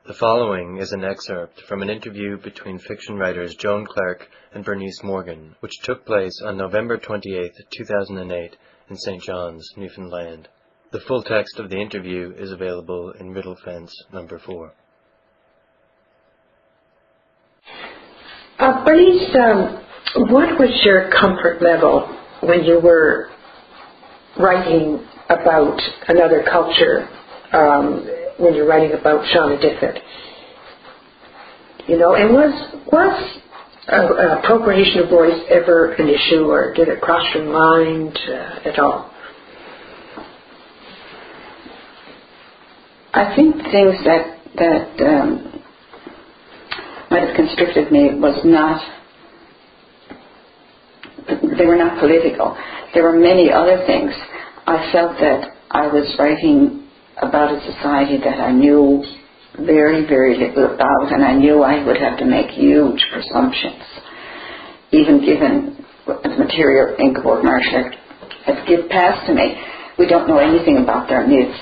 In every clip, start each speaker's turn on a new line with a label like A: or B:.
A: The following is an excerpt from an interview between fiction writers Joan and Bernice Morgan, which took place on November 28, 2008, in St. John's, Newfoundland. The full text of the interview is available in Riddle Fence number 4.
B: Bernice, what was your comfort level when you were writing about another culture, when you're writing about Shauna Diffit? You know, and was appropriation of voice ever an issue, or did it cross your mind at all?
C: I think things that might have constricted me they were not political. There were many other things. I felt that I was writing about a society that I knew very, very little about, and I knew I would have to make huge presumptions, even given the material Ingeborg Marshall had given past to me. We don't know anything about their myths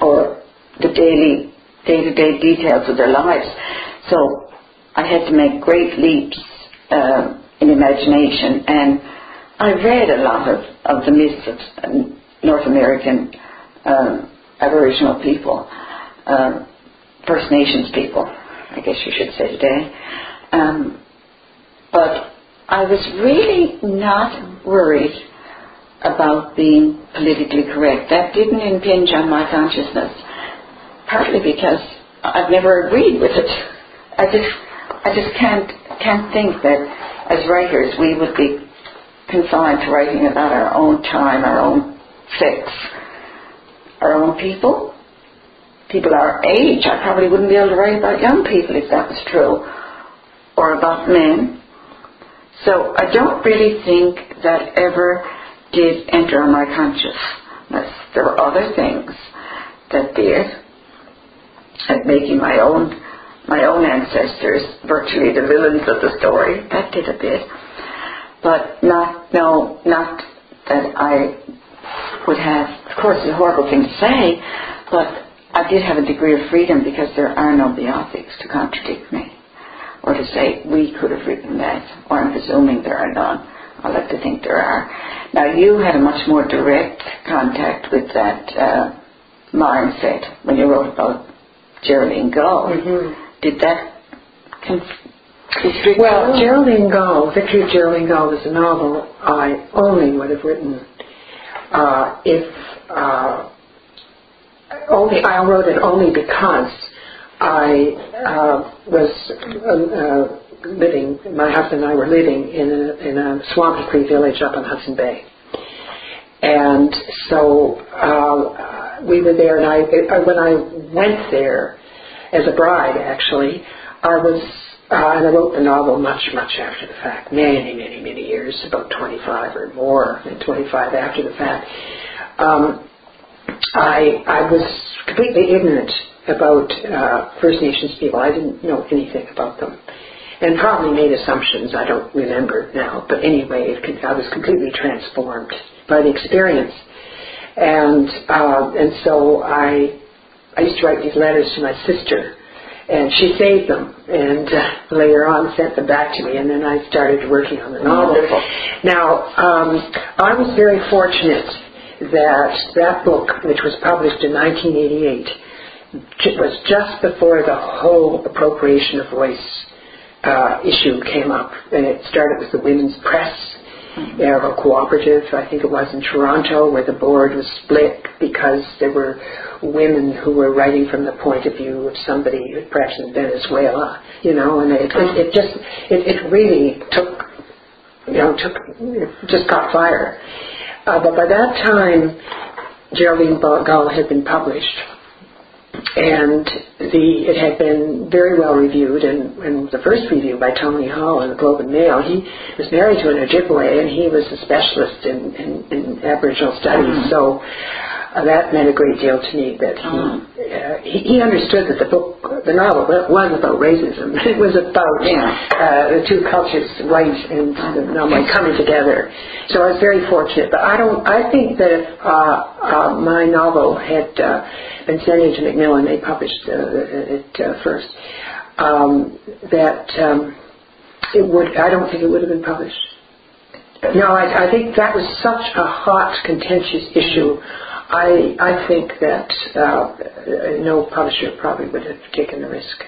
C: or the day-to-day details of their lives. So I had to make great leaps in imagination, and I read a lot of the myths of North American Aboriginal people, First Nations people, I guess you should say today. But I was really not worried about being politically correct. That didn't impinge on my consciousness, partly because I've never agreed with it. I just can't think that as writers we would be confined to writing about our own time, our own sex, our own people our age. I probably wouldn't be able to write about young people if that was true, or about men. So I don't really think that ever did enter on my consciousness. There were other things that did, like making my own ancestors virtually the villains of the story. That did a bit, but not that I would have. Of course, it's a horrible thing to say, but I did have a degree of freedom because there are no biopics to contradict me, or to say we could have written that, or I'm presuming there are none. I like to think there are. Now, you had a much more direct contact with that mindset when you wrote about Geraldine Gull. Mm-hmm. Did that constrict?
B: Well, Victory of Geraldine Gull was a novel I only would have written I wrote it only because I was living, my husband and I were living in a swampy creek village up on Hudson Bay. And so we were there, and when I went there as a bride, actually, and I wrote the novel much, much after the fact, many, many, many years, about 25 or more than 25 after the fact. I was completely ignorant about First Nations people. I didn't know anything about them, and probably made assumptions I don't remember now. But anyway, I was completely transformed by the experience, and so I used to write these letters to my sister, and she saved them, and later on sent them back to me, and then I started working on the novel. Wonderful. Now, I was very fortunate that book, which was published in 1988, was just before the whole appropriation of voice issue came up, and it started with the Women's Press, a cooperative, I think it was in Toronto, where the board was split because there were women who were writing from the point of view of somebody perhaps in Venezuela, and it really just caught fire. But by that time, Geraldine Gull had been published, and it had been very well reviewed, and the first review by Tony Hall in the Globe and Mail. He was married to an Ojibwe, and he was a specialist in Aboriginal studies, so that meant a great deal to me. That he understood that the novel was about racism. It was about the two cultures, white and non-white, coming together. So I was very fortunate. But I think that if my novel had been sent into Macmillan, they published it first, I don't think it would have been published. No, I think that was such a hot, contentious issue. I think that no publisher probably would have taken the risk.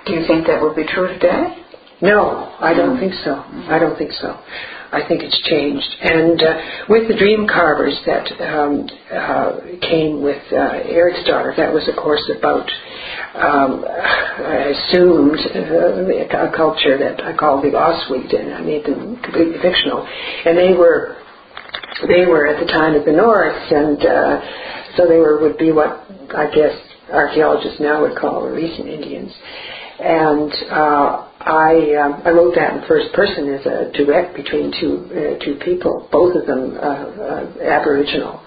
C: Do you think that would be true today?
B: No, I don't think so. I don't think so. I think it's changed. And with the Dream Carvers that came with Eric's daughter, that was, of course, about, I assumed, a culture that I called the Oswego, and I made them completely fictional. And they were at the time of the North, and so they would be what I guess archaeologists now would call the recent Indians. And I wrote that in first person as a duet between two people, both of them Aboriginal.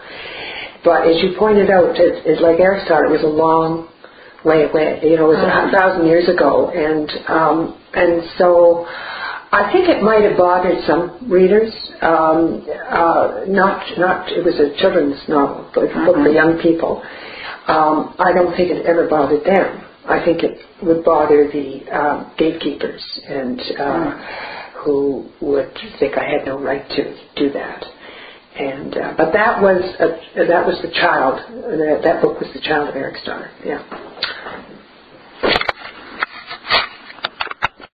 B: But as you pointed out, it's like Eric thought, it was a long way away. It was 1,000 years ago, and so I think it might have bothered some readers. Not it was a children's novel, but a book for young people. I don't think it ever bothered them. I think it would bother the gatekeepers and who would think I had no right to do that. And but that was the child. That book was the child of Eric's daughter. Yeah.